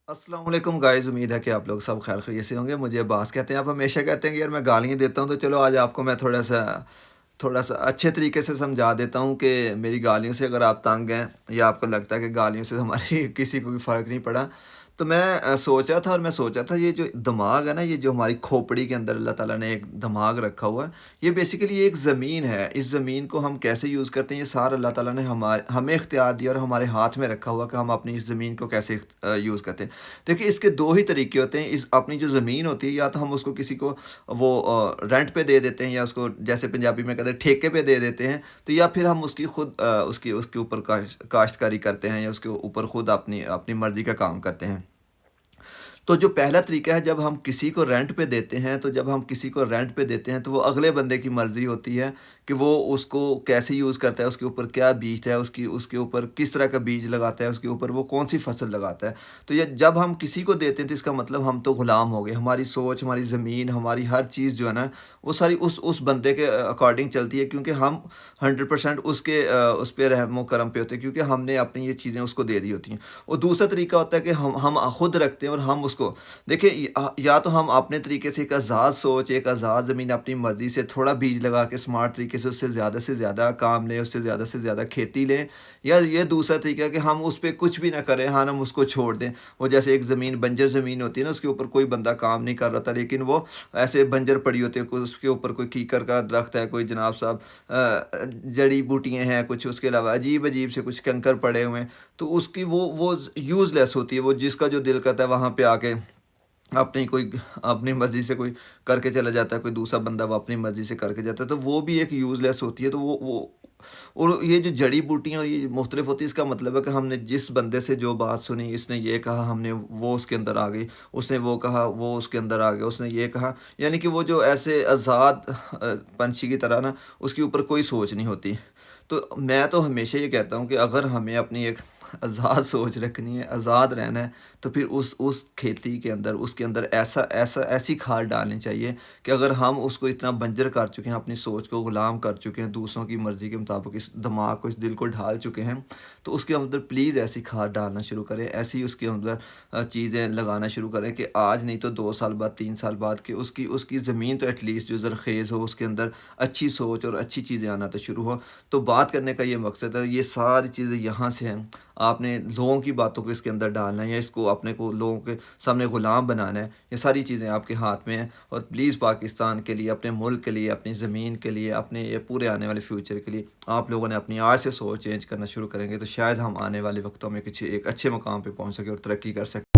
अस्सलाम वालेकुम गाइस, उम्मीद है कि आप लोग सब खैर खैरियत से होंगे। मुझे अब्बास कहते हैं। आप हमेशा कहते हैं कि यार मैं गालियाँ देता हूँ, तो चलो आज आपको मैं थोड़ा सा अच्छे तरीके से समझा देता हूँ कि मेरी गालियों से अगर आप तंग हैं या आपको लगता है कि गालियों से हमारी किसी को भी फ़र्क नहीं पड़ा। तो मैं सोचा था ये जो दिमाग है ना, ये जो हमारी खोपड़ी के अंदर अल्लाह ताला ने एक दिमाग रखा हुआ है, ये बेसिकली एक ज़मीन है। इस ज़मीन को हम कैसे यूज़ करते हैं, ये सारा अल्लाह ताला ने हमें इख्तियार दिया और हमारे हाथ में रखा हुआ कि हम अपनी इस ज़मीन को कैसे यूज़ करते हैं। देखिए, इसके 2 ही तरीके होते हैं। इस अपनी जो ज़मीन होती है, या तो हम उसको किसी को रेंट पे दे देते हैं, या उसको जैसे पंजाबी में कहते हैं ठेके पे दे देते हैं। तो या फिर हम उसकी खुद उसकी उसके ऊपर काश्तकारी करते हैं, या उसके ऊपर खुद अपनी अपनी मर्ज़ी का काम करते हैं। तो जो पहला तरीका है, जब हम किसी को रेंट पे देते हैं, तो वो अगले बंदे की मर्ज़ी होती है कि वो उसको कैसे यूज़ करता है, उसके ऊपर क्या बीजता है, उसकी उसके ऊपर किस तरह का बीज लगाता है, उसके ऊपर वो कौन-सी फ़सल लगाता है। तो ये जब हम किसी को देते हैं, तो इसका मतलब हम तो गुलाम हो गए। हमारी सोच, हमारी ज़मीन, हमारी हर चीज़ जो है ना, वो सारी उस बंदे के अकॉर्डिंग चलती है, क्योंकि हम 100% उस पे रहम-ओ-करम पे होते हैं, क्योंकि हमने अपनी ये चीज़ें उसको दे दी होती हैं। और दूसरा तरीका होता है कि हम खुद रखते हैं और हम उसको देखिए, या तो हम अपने तरीके से एक आज़ाद सोच, एक आज़ाद ज़मीन अपनी मर्ज़ी से थोड़ा बीज लगा के स्मार्ट तरीके से ज़्यादा काम लें, उससे ज़्यादा से ज़्यादा खेती लें, या ये दूसरा तरीका है कि हम उस पे कुछ भी ना करें, हाँ, हम उसको छोड़ दें। वो जैसे एक ज़मीन बंजर ज़मीन होती है ना, उसके ऊपर कोई बंदा काम नहीं कर रहा था, लेकिन वो ऐसे बंजर पड़ी होती है, कोई उसके ऊपर कोई कीकर का दरख्त है, कोई जनाब साहब जड़ी-बूटियाँ हैं, कुछ उसके अलावा अजीब-अजीब से कुछ कंकर पड़े हुए हैं। तो उसकी वो यूज़लेस होती है, वो जिसका जो दिल करता है वहाँ पे आके अपनी कोई अपनी मर्ज़ी से कोई करके चला जाता है, कोई दूसरा बंदा वो अपनी मर्ज़ी से करके जाता है, तो वो भी एक यूज़लेस होती है। तो वो और ये जो जड़ी-बूटियाँ और ये मुख्तलिफ़ होती है, इसका मतलब है कि हमने जिस बंदे से जो बात सुनी, इसने ये कहा, हमने वो उसके अंदर आ गई, उसने वो कहा, वो उसके अंदर आ गया, उसने ये कहा, यानी कि वो जो ऐसे आज़ाद पंछी की तरह ना, उसके ऊपर कोई सोच नहीं होती। तो मैं तो हमेशा ये कहता हूँ कि अगर हमें अपनी एक आज़ाद सोच रखनी है, आज़ाद रहना है, तो फिर उस खेती के अंदर, उसके अंदर ऐसी खाद डालनी चाहिए कि अगर हम उसको इतना बंजर कर चुके हैं, अपनी सोच को गुलाम कर चुके हैं, दूसरों की मर्ज़ी के मुताबिक इस दिमाग को, इस दिल को ढाल चुके हैं, तो उसके अंदर प्लीज़ ऐसी खाद डालना शुरू करें, ऐसी उसके अंदर चीज़ें लगाना शुरू करें कि आज नहीं तो 2 साल बाद, 3 साल बाद, कि उसकी उसकी ज़मीन तो एटलीस्ट जो ज़रख़ेज़ हो, उसके अंदर अच्छी सोच और अच्छी चीज़ें आना तो शुरू हो। तो बात करने का ये मकसद है, ये सारी चीज़ें यहाँ से हैं। आपने लोगों की बातों को इसके अंदर डालना है, या इसको अपने को लोगों के सामने ग़ुलाम बनाना है। ये सारी चीज़ें आपके हाथ में हैं, और प्लीज़ पाकिस्तान के लिए, अपने मुल्क के लिए, अपनी ज़मीन के लिए, अपने ये पूरे आने वाले फ्यूचर के लिए आप लोगों ने अपनी आज से सोच चेंज करना शुरू करेंगे, तो शायद हम आने वाले वक़्तों में किसी एक अच्छे मुकाम पे पहुँच सकें और तरक्की कर सकें।